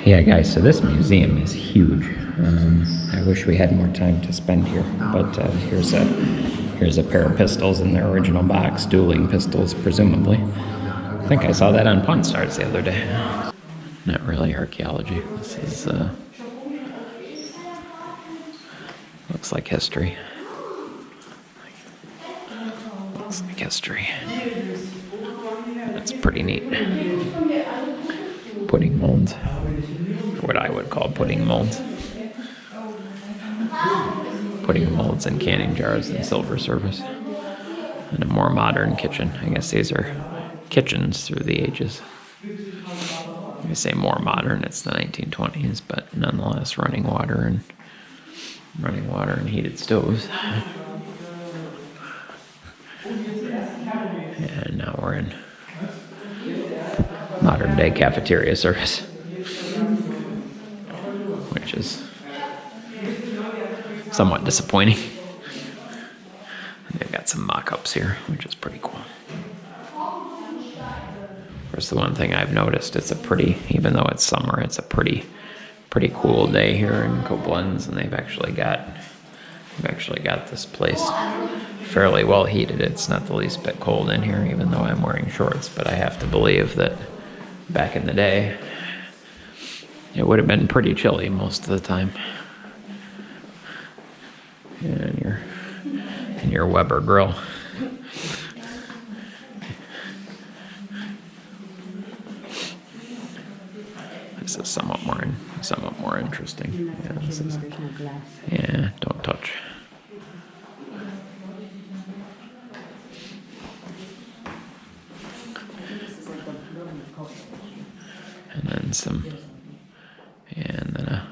Yeah, guys, so this museum is huge. I wish we had more time to spend here, but here's a pair of pistols in their original box, dueling pistols, presumably. I think I saw that on Pawn Stars the other day. Not really archaeology. This is looks like history. Looks like history. That's pretty neat. Pudding molds, or what I would call pudding molds. Pudding molds and canning jars and silver service. And a more modern kitchen. I guess these are kitchens through the ages. I say more modern, it's the 1920s, but nonetheless running water and heated stoves. And now we're in modern day cafeteria service, which is somewhat disappointing. And they've got some mock-ups here, which is pretty cool. Of course, the one thing I've noticed, even though it's summer, it's a pretty cool day here in Koblenz, and they've actually got this place fairly well heated. It's not the least bit cold in here, even though I'm wearing shorts, but I have to believe that back in the day, it would have been pretty chilly most of the time. And your Weber grill. This is somewhat more interesting. Yeah, don't touch. And then a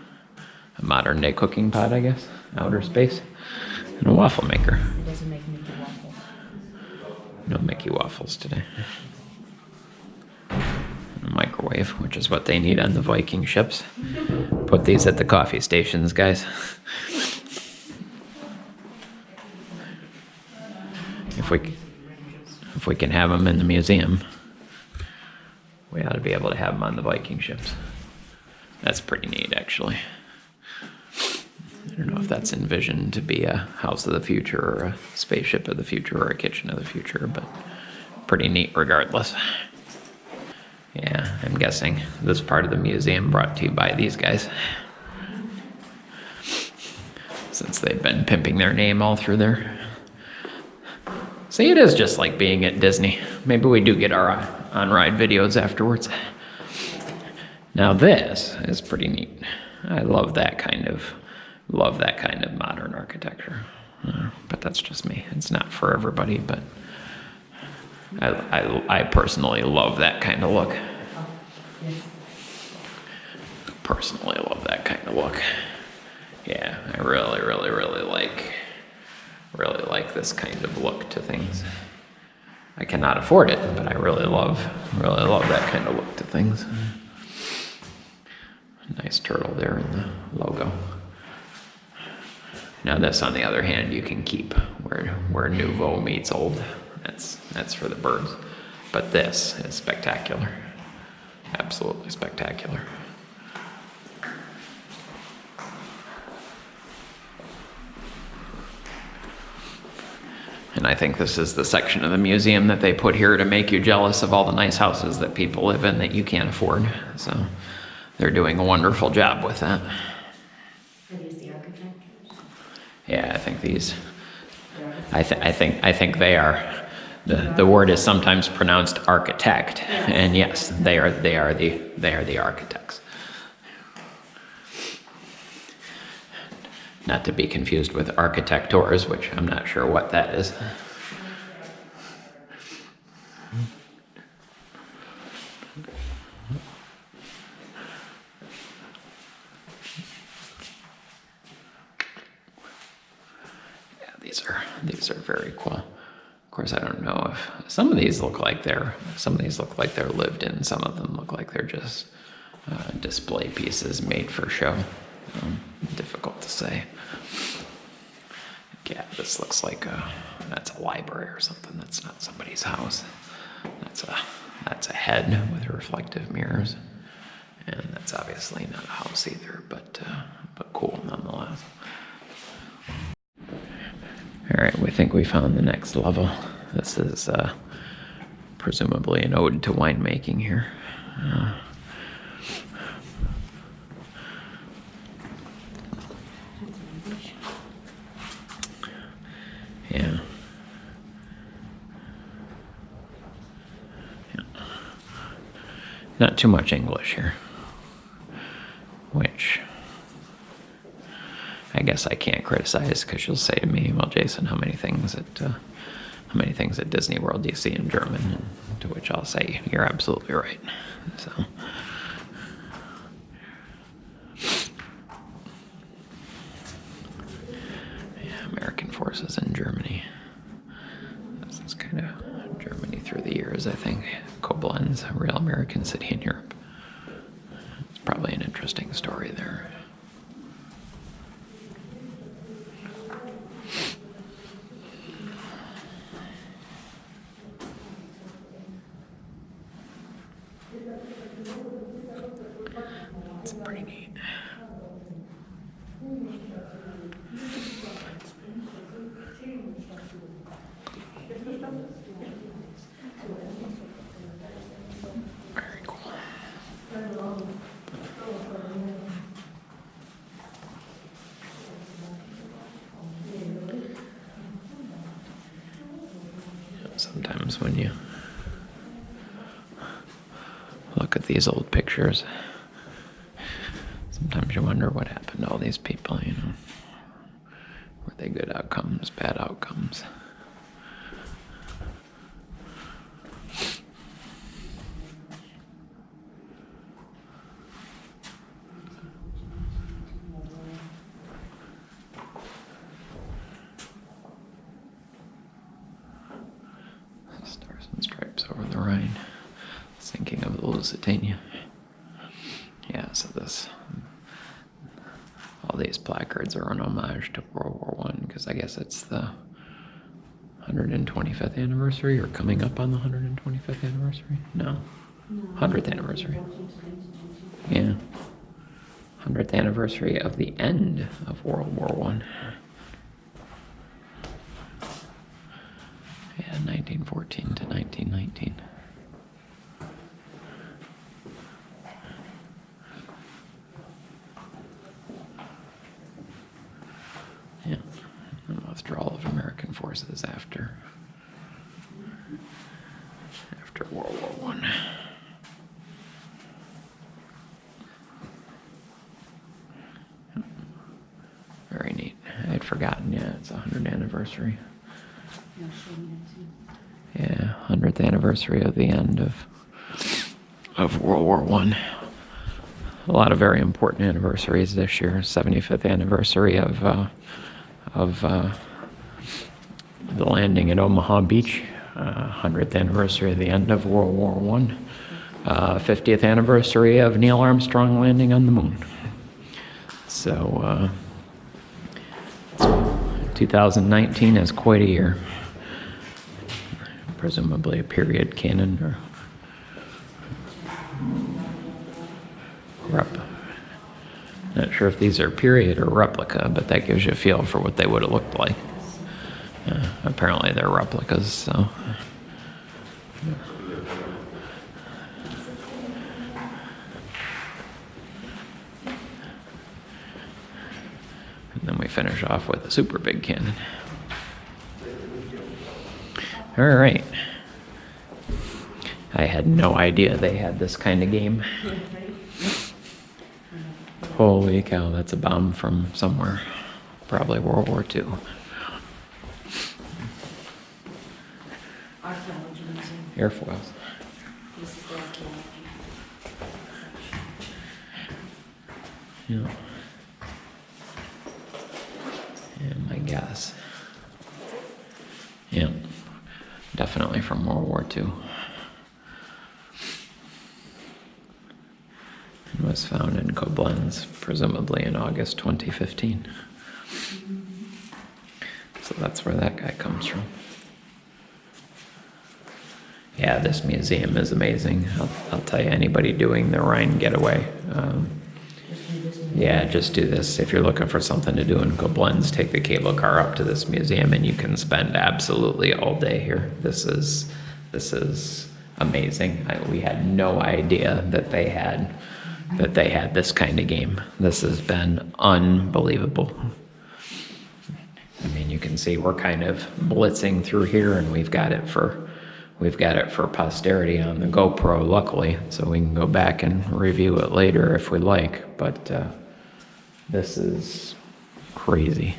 modern day cooking pot, I guess, outer space, and a waffle maker. It doesn't make Mickey waffles. No Mickey waffles today. And a microwave, which is what they need on the Viking ships. Put these at the coffee stations, guys. If we can have them in the museum, we ought to be able to have them on the Viking ships. That's pretty neat, actually. I don't know if that's envisioned to be a house of the future or a spaceship of the future or a kitchen of the future, but pretty neat regardless. Yeah, I'm guessing this part of the museum brought to you by these guys, since they've been pimping their name all through there. See, it is just like being at Disney. Maybe we do get our on-ride videos afterwards. Now this is pretty neat. I love that kind of modern architecture. But that's just me. It's not for everybody, but I personally love that kind of look. Personally love that kind of look. Yeah, I really like this kind of look to things. I cannot afford it, but I really love that kind of look to things. Nice turtle there in the logo. Now this, on the other hand, you can keep where nouveau meets old. That's for the birds. But this is spectacular. Absolutely spectacular. And I think this is the section of the museum that they put here to make you jealous of all the nice houses that people live in that you can't afford. So they're doing a wonderful job with that. Are these the architects? Yeah, I think these. I think they are. The word is sometimes pronounced architect, and yes, they are the architects. Not to be confused with architectors, which I'm not sure what that is. Yeah, these are very cool. Of course, I don't know if some of these look like they're lived in. Some of them look like they're just display pieces made for show. Difficult to say. Yeah, this looks like that's a library or something. That's not somebody's house. That's a head with reflective mirrors, and It's obviously not a house either, but cool nonetheless. All right, we think we found the next level. This is presumably an ode to winemaking here. Yeah. Not too much English here, which I guess I can't criticize because you'll say to me, "Well, Jason, how many things at Disney World do you see in German?" And to which I'll say, "You're absolutely right." So. Yeah, American forces in Germany. This is kind of Germany through the years, I think. Koblenz, a real American city in Europe. It's probably an interesting story there. It's pretty neat. Very cool. Sometimes when you look at these old pictures, sometimes you wonder what happened to all these people, you know. Were they good outcomes, bad outcomes? Stars and Stripes over the Rhine. Thinking of the Lusitania. Yeah, so all these placards are an homage to World War I because I guess it's the 125th anniversary or coming up on the 125th anniversary? No. 100th anniversary. Yeah. 100th anniversary of the end of World War I. Yeah, 1914 to 1919. Yeah, and withdrawal of American forces after World War I. Very neat. I'd forgotten. Yeah, it's a 100th anniversary. Yeah, 100th anniversary of the end of World War I. A lot of very important anniversaries this year. 75th anniversary of the landing at Omaha Beach. 100th anniversary of the end of World War I. 50th anniversary of Neil Armstrong landing on the moon. So 2019 is quite a year. Presumably a period canon or not sure if these are period or replica, but that gives you a feel for what they would have looked like. Apparently they're replicas, so. And then we finish off with a super big cannon. All right. I had no idea they had this kind of game. Holy cow, that's a bomb from somewhere. Probably World War II. Archaeology Museum. Airfoils. This is the archaeology section. Yeah. And my guess. Yeah. Definitely from World War II. It was found in Koblenz, presumably in August 2015. So that's where that guy comes from. Yeah, this museum is amazing. I'll tell you, anybody doing the Rhine getaway, yeah, just do this. If you're looking for something to do in Koblenz, take the cable car up to this museum and you can spend absolutely all day here. This is amazing. We had no idea that they had this kind of game. This has been unbelievable. I mean, you can see we're kind of blitzing through here, and we've got it for posterity on the GoPro, luckily, so we can go back and review it later if we like. But this is crazy.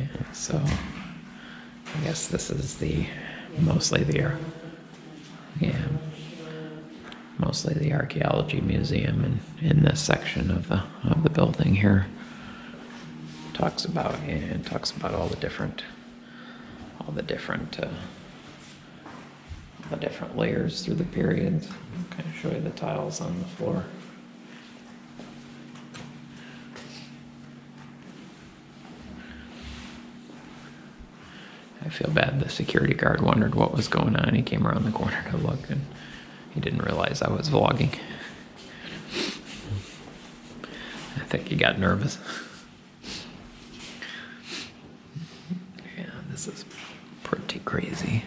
Yeah, so I guess this is mostly the archaeology museum in this section of the building here. Talks about all the different layers through the periods. I'll kind of show you the tiles on the floor. I feel bad. The security guard wondered what was going on. He came around the corner to look, and he didn't realize I was vlogging. I think he got nervous. Yeah, this is pretty crazy.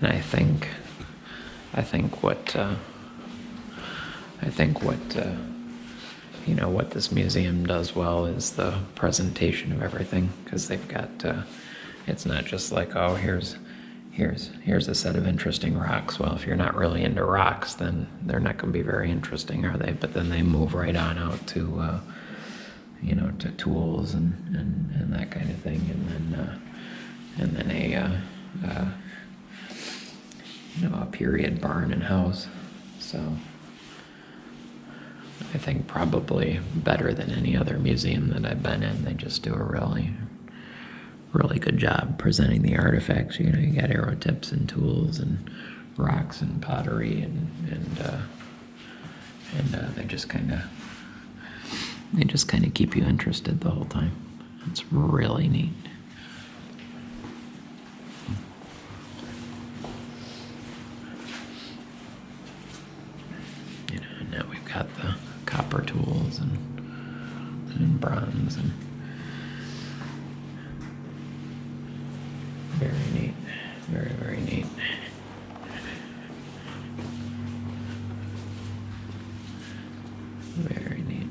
And I think what this museum does well is the presentation of everything, because they've got it's not just like, oh, here's a set of interesting rocks. Well, if you're not really into rocks, then they're not going to be very interesting, are they? But then they move right on out to to tools and that kind of thing, and then a period barn and house. So I think probably better than any other museum that I've been in. They just do a really good job presenting the artifacts. You got arrow tips and tools and rocks and pottery and they just kind of keep you interested the whole time. It's really neat. And now we've got the copper tools and bronze and very neat, very, very neat. Very neat.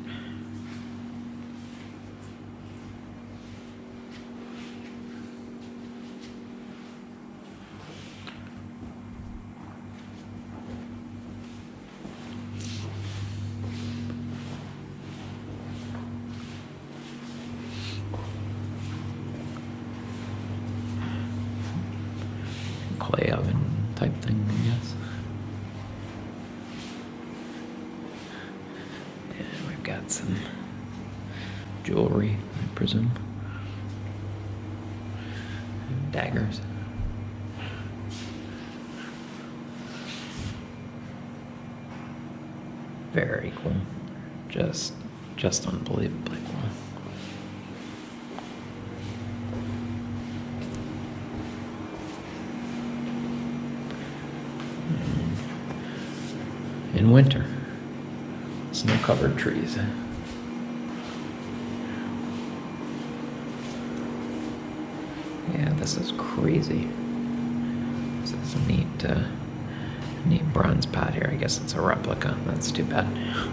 Clay oven type thing, I guess. And we've got some jewelry, I presume. Daggers. Very cool. Just unbelievably cool. In winter, snow-covered trees. Yeah, this is crazy. This is a neat bronze pot here. I guess it's a replica. That's too bad. I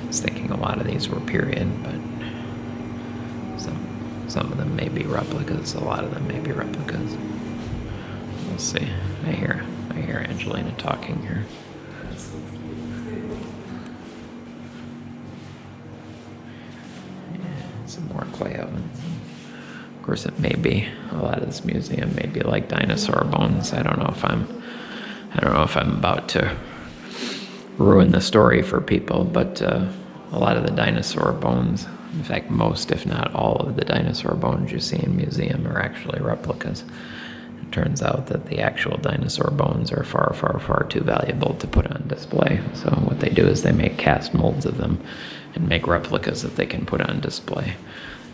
was thinking a lot of these were period, but some of them may be replicas. A lot of them may be replicas. We'll see. I hear Angelina talking here. Some more clay ovens. Of course, it may be a lot of this museum may be like dinosaur bones. I don't know if I'm about to ruin the story for people, but a lot of the dinosaur bones, in fact, most, if not all of the dinosaur bones you see in museum are actually replicas. It turns out that the actual dinosaur bones are far, far, far too valuable to put on display. So what they do is they make cast molds of them and make replicas that they can put on display.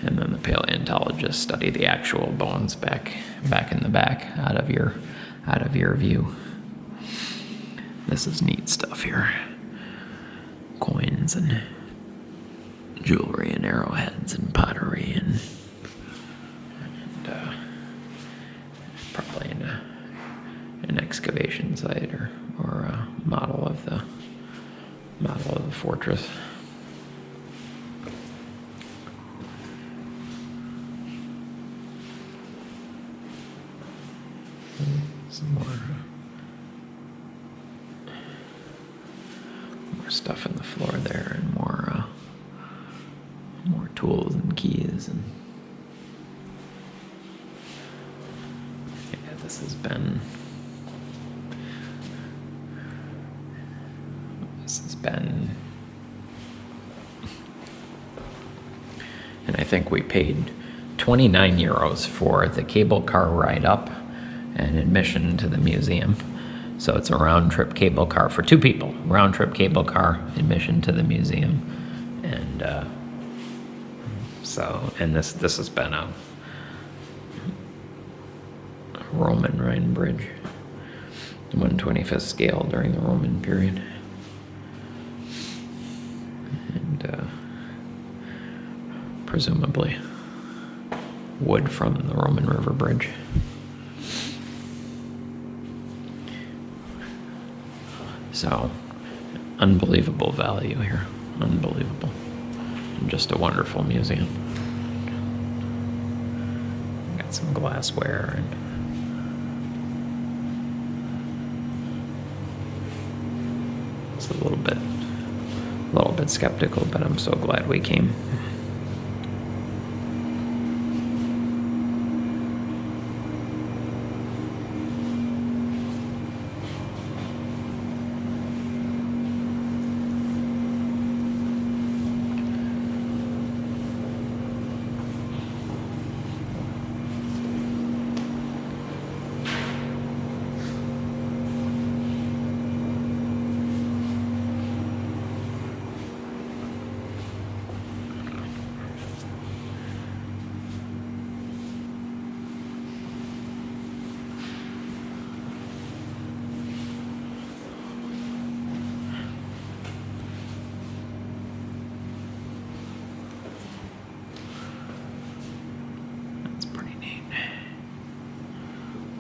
And then the paleontologists study the actual bones back in the back out of your view. This is neat stuff here. Coins and jewelry and arrowheads and pottery and probably an excavation site or a model of the fortress. Some more stuff on the floor there, and more tools and keys, and yeah, this has been and I think we paid 29 euros for the cable car ride up and admission to the museum. So it's a round-trip cable car for 2 people. Round-trip cable car, admission to the museum, and this has been a Roman Rhine bridge, 1/25th scale during the Roman period, and presumably wood from the Roman River Bridge. So, unbelievable value here. Unbelievable. And just a wonderful museum. Got some glassware and it's a little bit skeptical, but I'm so glad we came.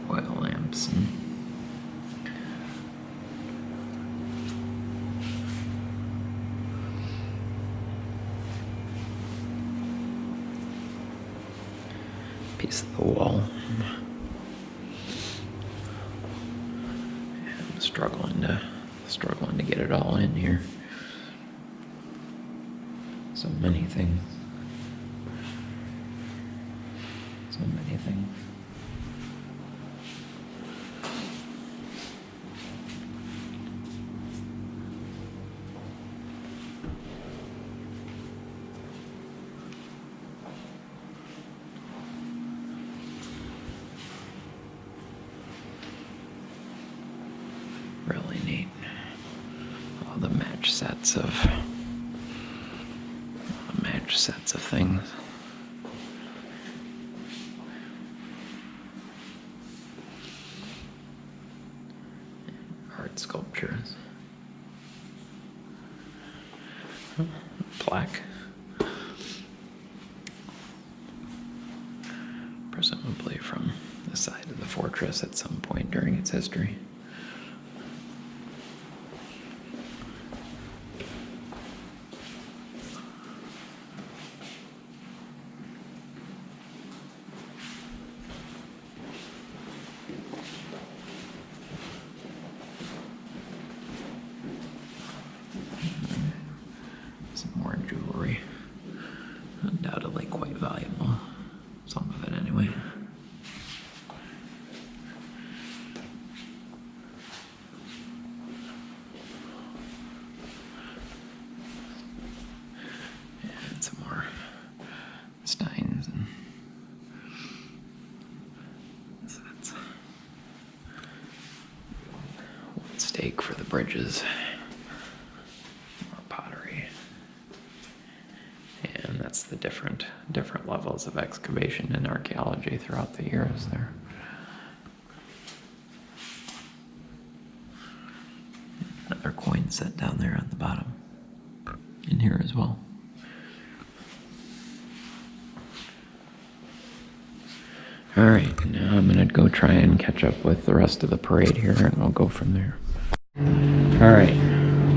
Oil lamps and piece of the wall. I'm struggling to get it all in here. So many things. So many things. Really neat. All the match sets of things. Art sculptures. Plaque. Presumably from the side of the fortress at some point during its history. Some more jewelry. Undoubtedly quite valuable. Some of it anyway. stake for the bridges. More pottery. And that's the different levels of excavation and archaeology throughout the years there. Another coin set down there on the bottom. In here as well. All right, now I'm gonna go try and catch up with the rest of the parade here, and we'll go from there. All right,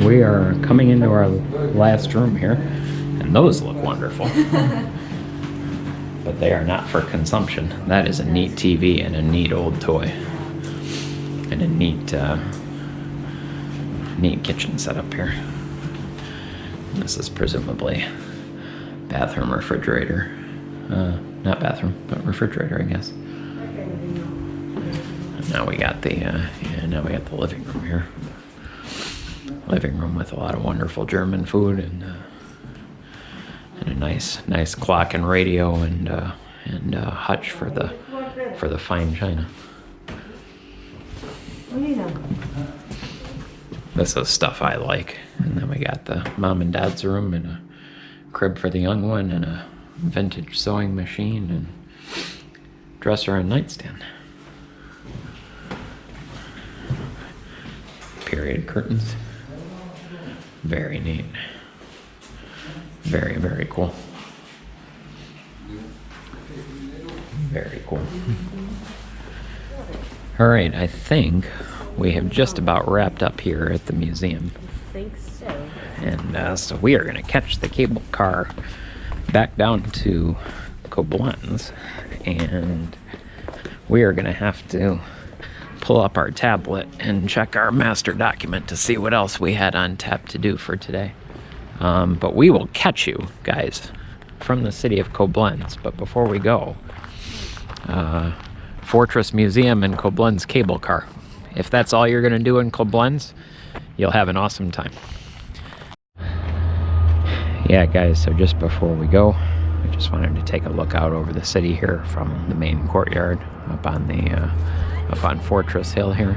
we are coming into our last room here, and those look wonderful. But they are not for consumption. That is a neat TV and a neat old toy. And a neat kitchen setup here. This is presumably bathroom, refrigerator. Not bathroom, but refrigerator, I guess. And now we got the living room here. Living room with a lot of wonderful German food and a nice clock and radio and hutch for the fine china. This is stuff I like. And then we got the mom and dad's room and a crib for the young one and a vintage sewing machine and dresser and nightstand. Period curtains. Very neat. Very, very cool. Very cool. All right, I think we have just about wrapped up here at the museum. I think so. And so we are going to catch the cable car back down to Koblenz, and we are going to have to pull up our tablet and check our master document to see what else we had on tap to do for today. But we will catch you guys from the city of Koblenz. But before we go, Fortress Museum and Koblenz cable car. If that's all you're going to do in Koblenz, you'll have an awesome time. Yeah, guys, so just before we go, I just wanted to take a look out over the city here from the main courtyard up on Fortress Hill here.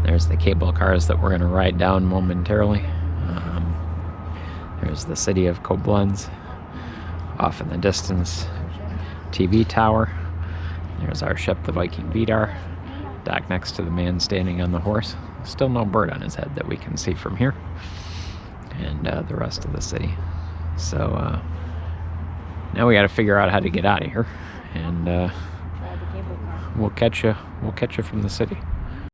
There's the cable cars that we're going to ride down momentarily. There's the city of Koblenz. Off in the distance, TV tower. There's our ship, the Viking Vidar, docked next to the man standing on the horse. Still no bird on his head that we can see from here. And the rest of the city. So now we got to figure out how to get out of here, and we'll catch you from the city.